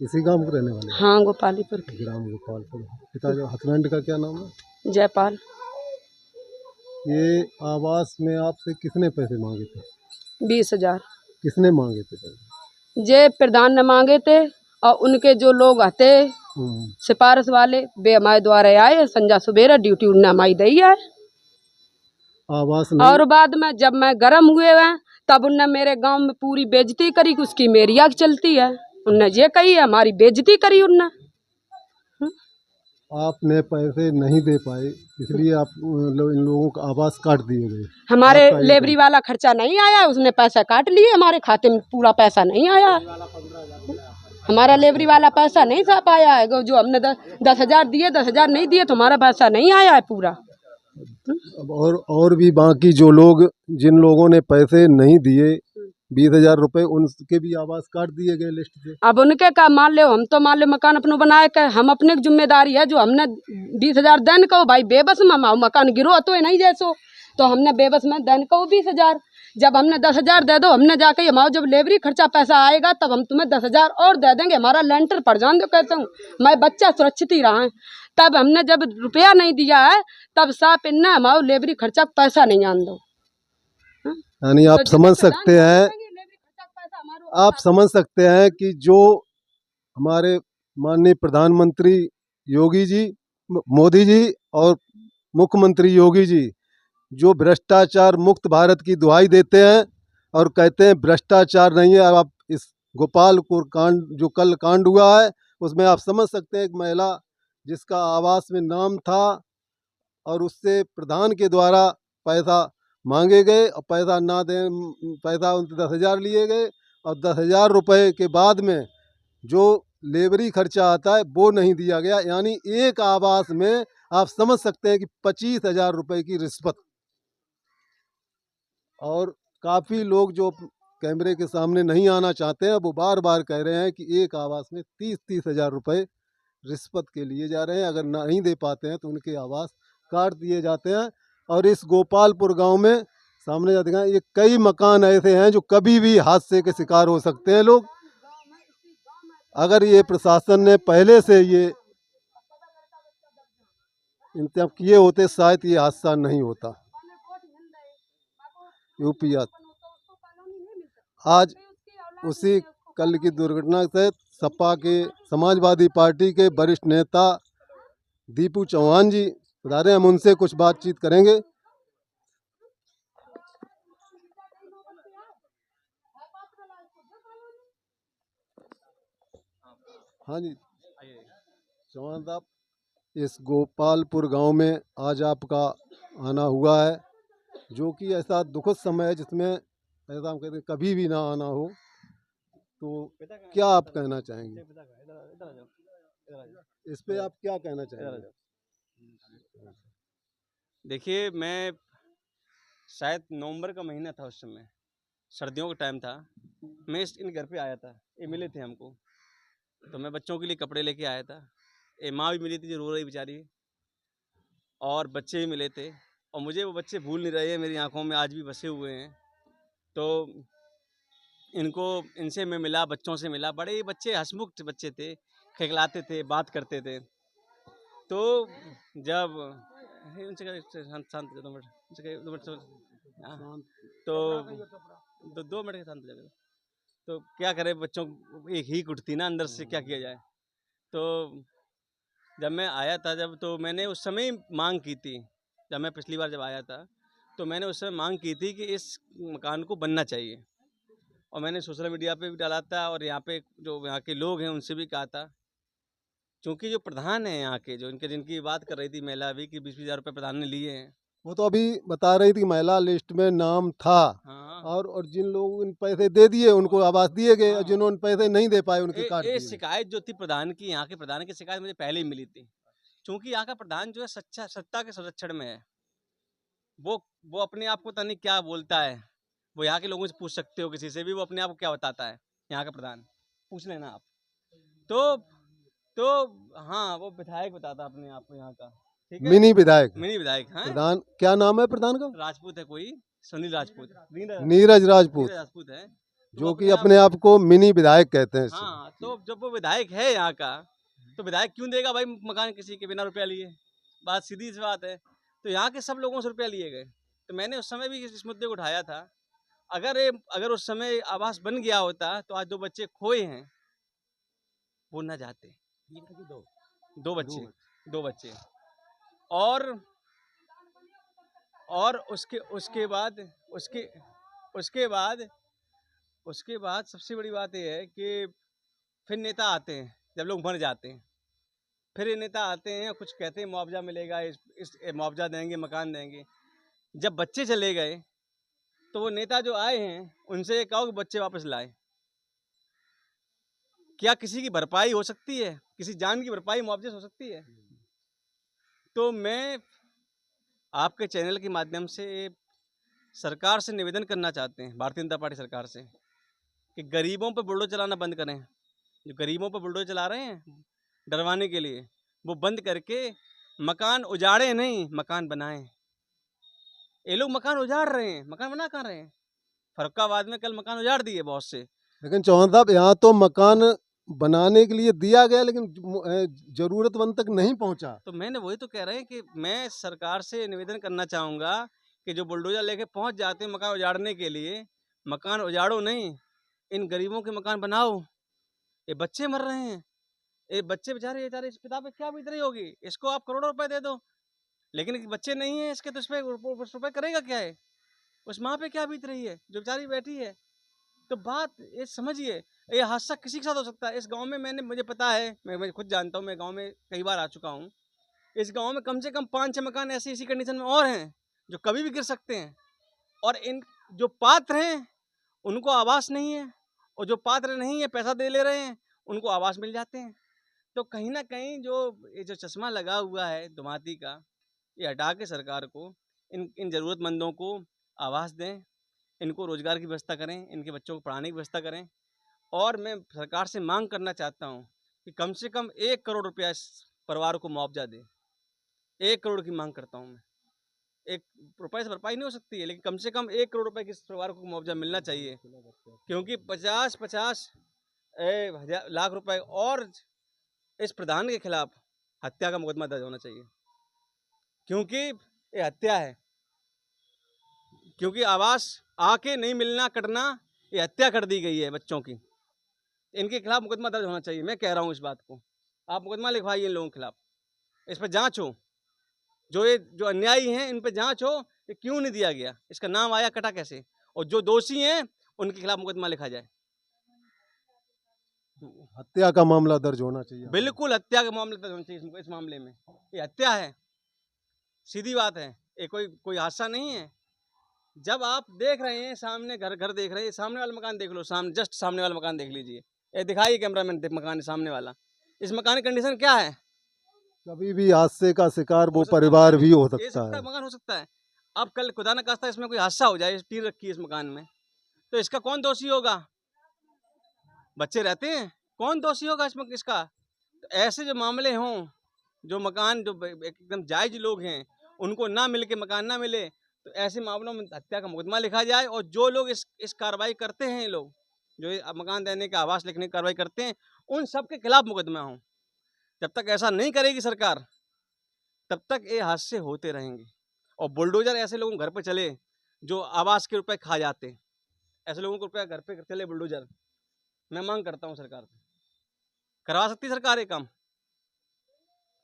इसी गांव के रहने वाले हैं? हाँ, गोपालीपुर के। ग्राम गोपालपुर। पिता जो हस्बैंड का क्या नाम है? जयपाल। ये आवास में आपसे किसने पैसे मांगे थे? 20,000 किसने मांगे थे पैसे? जे प्रधान ने मांगे थे और उनके जो लोग आते सिफारिश वाले वे हमारे द्वारा आए, संजा सुबेरा ड्यूटी उन्हें हमारी दी है। आवास नहीं। और बाद में जब मैं गर्म हुए हैं तब उनने मेरे गांव में पूरी बेइज्जती करी कि उसकी मेरी आग चलती है। उनने ये कही है, हमारी बेइज्जती करी उनने। आपने पैसे नहीं दे पाए इसलिए आप इन लोगों का आवास काट दिए गए। हमारे लेबरी वाला खर्चा नहीं आया, उसने पैसा काट लिए, हमारे खाते में पूरा पैसा नहीं आया। हमारा लेबरी वाला पैसा नहीं सा पाया है, जो हमने 10,000 दिए, 10,000 नहीं दिए तो हमारा पैसा नहीं आया है पूरा। अब और भी बाकी जो लोग जिन लोगों ने पैसे नहीं दिए 20,000 रुपए, उनके भी आवास काट दिए गए लिस्ट से। अब उनके का मान लो, हम तो मान लो मकान अपनो बनाए के हम अपने की जिम्मेदारी है, जो हमने 20,000 देन को भाई बेबस में मकान गिरो तो नहीं जैसो, तो हमने बेबस में देन को 20,000। जब हमने 10,000 दे दो, हमने जाके हमारा जब लेबरी खर्चा पैसा आएगा तब हम तुम्हें 10,000 और दे देंगे, हमारा लेंटर पड़ जान दो कहता हूँ, मैं बच्चा सुरक्षित ही रहा है। तब हमने जब रुपया नहीं दिया है तब साफ इन्ना हमारा लेबरी खर्चा पैसा नहीं आन दो। यानी आप समझ सकते हैं, आप समझ सकते हैं कि जो हमारे माननीय प्रधानमंत्री योगी जी, मोदी जी और मुख्यमंत्री योगी जी जो भ्रष्टाचार मुक्त भारत की दुहाई देते हैं और कहते हैं भ्रष्टाचार नहीं है। अब आप इस गोपालपुर कांड जो कल कांड हुआ है उसमें आप समझ सकते हैं, एक महिला जिसका आवास में नाम था और उससे प्रधान के द्वारा पैसा मांगे गए और पैसा ना दें, पैसा उनसे 10,000 लिए गए और 10,000 रुपये के बाद में जो लेबरी खर्चा आता है वो नहीं दिया गया। यानी एक आवास में आप समझ सकते हैं कि 25,000 रुपये की रिश्वत। और काफ़ी लोग जो कैमरे के सामने नहीं आना चाहते हैं वो बार बार कह रहे हैं कि एक आवास में 30-30 हज़ार रुपये रिश्वत के लिए जा रहे हैं। अगर नहीं दे पाते हैं तो उनके आवास काट दिए जाते हैं। और इस गोपालपुर गांव में सामने जाते हैं, ये कई मकान ऐसे हैं जो कभी भी हादसे के शिकार हो सकते हैं लोग। अगर ये प्रशासन ने पहले से ये इंतजाम किए होते शायद ये हादसा नहीं होता। यूपी आज उसी कल की दुर्घटना से सपा के समाजवादी पार्टी के वरिष्ठ नेता दीपू चौहान जी बता रहे हैं, हम उनसे कुछ बातचीत करेंगे। हाँ जी चौहान साहब, इस गोपालपुर गांव में आज आपका आना हुआ है जो कि ऐसा दुखद समय है जिसमें ऐसा हम कहते हैं कभी भी ना आना हो, तो क्या आप कहना चाहेंगे इस पे? आप क्या कहना चाहेंगे? देखिए, मैं शायद नवंबर का महीना था, उस समय सर्दियों का टाइम था। मैं इन घर पे आया था, ये मिले थे हमको, तो मैं बच्चों के लिए कपड़े लेके आया था। ये माँ भी मिली थी जो रो रही बेचारी, और बच्चे भी मिले थे, और मुझे वो बच्चे भूल नहीं रहे हैं, मेरी आंखों में आज भी बसे हुए हैं। तो इनसे मैं मिला, बच्चों से मिला। बड़े बच्चे हंसमुख बच्चे थे, खिलखिलाते थे, बात करते थे। तो जब शांत 2 मिनट तो 2 मिनट शांत हो जाएगा। तो क्या करें, बच्चों एक ही उठती ना अंदर से, क्या किया जाए। तो जब मैं आया था, तो मैंने उस समय मांग की थी, जब मैं पिछली बार जब आया था तो मैंने उस समय मांग की थी कि इस मकान को बनना चाहिए। और मैंने सोशल मीडिया पे भी डाला था और यहाँ पे जो यहाँ के लोग हैं उनसे भी कहा था, क्योंकि जो प्रधान है यहाँ के, जो जिनकी बात कर रही थी महिला अभी कि 20,000 रुपये प्रधान ने लिए हैं, वो तो अभी बता रही थी महिला लिस्ट में नाम था। हाँ। और जिन लोगों ने पैसे दे दिए उनको आवास दिए गए, हाँ। और जिन्होंने पैसे नहीं दे पाए उनके काट दिए। शिकायत जो थी प्रधान की, यहाँ के प्रधान की शिकायत मुझे पहले ही मिली थी, क्योंकि यहाँ का प्रधान जो है सत्ता के संरक्षण में है। वो अपने आप को पता नहीं क्या बोलता है। वो यहाँ के लोगों से पूछ सकते हो, किसी से भी, वो अपने आप को क्या बताता है यहाँ का प्रधान, पूछ लेना आप। तो हाँ, वो विधायक बताता अपने आप को यहाँ का, ठीक है, मिनी विधायक। हाँ। प्रधान क्या नाम है प्रधान का? राजपूत है कोई, सुनील राजपूत, नीरज राजपूत राजपूत है। जो कि अपने अपने आप को मिनी विधायक कहते हैं। हाँ, तो जब वो विधायक है यहाँ का, तो विधायक क्यों देगा भाई मकान किसी के बिना रुपया लिए? बात सीधी सी बात है। तो यहाँ के सब लोगों से रुपया लिए गए। तो मैंने उस समय भी इस मुद्दे को उठाया था। अगर उस समय आवास बन गया होता तो आज 2 बच्चे खोए हैं, वो न जाते। 2 बच्चे, 2 बच्चे। और उसके उसके बाद उसके उसके बाद उसके बाद सबसे बड़ी बात ये है कि फिर नेता आते हैं, जब लोग मर जाते हैं। फिर ये नेता आते हैं, कुछ कहते हैं मुआवजा मिलेगा, मुआवजा देंगे, मकान देंगे। जब बच्चे चले गए, तो वो नेता जो आए हैं, उनसे ये कहो कि बच्चे वापस लाए। क्या किसी की भरपाई हो सकती है? किसी जान की भरपाई मुआवजे से हो सकती है? तो मैं आपके चैनल के माध्यम से सरकार से निवेदन करना चाहते हैं, भारतीय जनता पार्टी सरकार से, कि गरीबों पर बुलडोजर चलाना बंद करें। जो गरीबों पर बुलडोजर चला रहे हैं डरवाने के लिए, वो बंद करके मकान उजाड़े नहीं, मकान बनाएं। ये लोग मकान उजाड़ रहे हैं, मकान बना कहाँ रहे हैं? फरुखाबाद में कल मकान उजाड़ दिए बहुत से। लेकिन चौहान साहब, यहाँ तो मकान बनाने के लिए दिया गया, लेकिन जरूरतमंद तक नहीं पहुंचा। तो मैंने वही तो कह रहे हैं कि मैं सरकार से निवेदन करना चाहूँगा कि जो बुलडोजर लेके पहुंच जाते हैं मकान उजाड़ने के लिए, मकान उजाड़ो नहीं, इन गरीबों के मकान बनाओ। ये बच्चे मर रहे हैं, ये बच्चे बेचारे इस पिता पे क्या बीत रही होगी? इसको आप करोड़ों रुपए दे दो, लेकिन बच्चे नहीं है इसके, तो इस पे रुपए करेगा क्या है? उस माँ पे क्या बीत रही है जो बेचारी बैठी है? तो बात ये समझिए, ये हादसा किसी के साथ हो सकता है। इस गांव में मुझे पता है, मैं खुद जानता हूँ, मैं गांव में कई बार आ चुका हूँ। इस गांव में कम से कम 5-6 मकान ऐसी इसी कंडीशन में और हैं जो कभी भी गिर सकते हैं। और इन जो पात्र हैं उनको आवास नहीं है, और जो पात्र नहीं है पैसा दे ले रहे हैं, उनको आवास मिल जाते हैं। तो कहीं ना कहीं ये जो चश्मा लगा हुआ है दुमाती का, ये हटा के सरकार को इन ज़रूरतमंदों को आवास दें, इनको रोजगार की व्यवस्था करें, इनके बच्चों को पढ़ाने की व्यवस्था करें। और मैं सरकार से मांग करना चाहता हूं कि कम से कम 1 करोड़ रुपया इस परिवार को मुआवजा दे। 1 करोड़ की मांग करता हूं मैं। 1 रुपये से भरपाई नहीं हो सकती है, लेकिन कम से कम 1 करोड़ रुपए की इस परिवार को मुआवजा मिलना चाहिए, क्योंकि 50-50 लाख रुपए। और इस प्रधान के खिलाफ हत्या का मुकदमा दर्ज होना चाहिए, क्योंकि ये हत्या है। क्योंकि आवास आके नहीं मिलना, कटना, ये हत्या कर दी गई है बच्चों की। इनके खिलाफ मुकदमा दर्ज होना चाहिए। मैं कह रहा हूँ इस बात को, आप मुकदमा लिखवाइए इन लोगों के खिलाफ, इस पर जांच हो। जो अन्यायी हैं इन पर जांच हो, ये क्यों नहीं दिया गया, इसका नाम आया, कटा कैसे, और जो दोषी हैं उनके खिलाफ मुकदमा लिखा जाए। हत्या का मामला दर्ज होना चाहिए। बिल्कुल हत्या का मामला दर्ज होना चाहिए इस मामले में। ये हत्या है, सीधी बात है, ये कोई हादसा नहीं है। जब आप देख रहे हैं सामने घर देख रहे हैं, सामने वाला मकान देख लो, जस्ट सामने वाला मकान देख लीजिए, ये दिखाइए कैमरामैन, मकान सामने वाला। इस मकान की कंडीशन क्या है? कभी भी हादसे का शिकार वो हो सकता परिवार मकान, भी हो ये सकता है। मकान हो सकता है। अब कल खुदा न खास्ता इसमें कोई हादसा हो जाए, टीन रखी है इस मकान में, तो इसका कौन दोषी होगा? बच्चे रहते हैं, कौन दोषी होगा इसका? तो ऐसे जो मामले हों, जो मकान जो एकदम जायज लोग हैं उनको ना मिल के मकान ना मिले, तो ऐसे मामलों में हत्या का मुकदमा लिखा जाए। और जो लोग इस कार्रवाई करते हैं, लोग जो मकान देने का आवास लिखने की कार्रवाई करते हैं, उन सब के खिलाफ मुकदमा हो। जब तक ऐसा नहीं करेगी सरकार, तब तक ये हादसे होते रहेंगे। और बुलडोजर ऐसे लोगों घर पे चले जो आवास के रुपए खा जाते हैं, ऐसे लोगों को रुपया घर पे चले बुलडोजर। मैं मांग करता हूँ सरकार से, करवा सकती सरकार ये काम,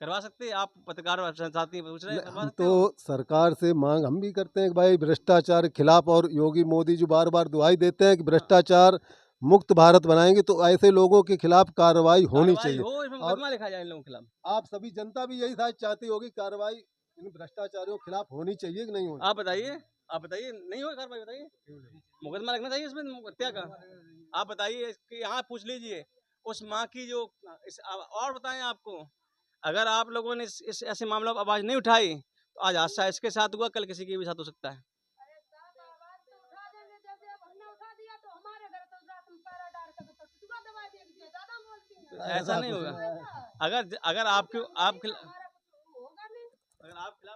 करवा सकते हैं? आप पत्रकार साथी पूछ रहे हैं, करवा हम सकते तो हो? सरकार से मांग हम भी करते हैं कि भाई भ्रष्टाचार के खिलाफ, और योगी मोदी जो बार बार दुहाई देते हैं कि भ्रष्टाचार मुक्त भारत बनाएंगे, तो ऐसे लोगों के खिलाफ कार्रवाई होनी कार्रवाई चाहिए। हो, इसमें और मुकदमा लिखा जाए इन लोगों के खिलाफ। आप सभी जनता भी यही शायद चाहती होगी, कार्रवाई इन भ्रष्टाचारियों के खिलाफ होनी चाहिए कि नहीं होनी? आप बताइए नहीं हो कार्रवाई, बताइए, मुकदमा लगना चाहिए इसमें हत्या का। आप बताइए कि यहाँ पूछ लीजिए उस माँ की जो और बताएं आपको, अगर आप लोगों ने इस ऐसे मामलों पर आवाज नहीं उठाई, तो आज हादसा इसके साथ हुआ, कल किसी के भी साथ हो सकता है। तो ऐसा नहीं होगा। अगर अगर आपके आप खिलाफ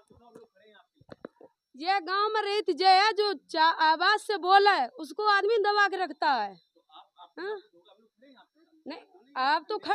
तो हम लोग खड़े हैं आपके। ये गांव में रही थी, जो है जो आवाज से बोला है उसको आदमी दबा के रखता है। हाँ? नहीं आप तो खड़े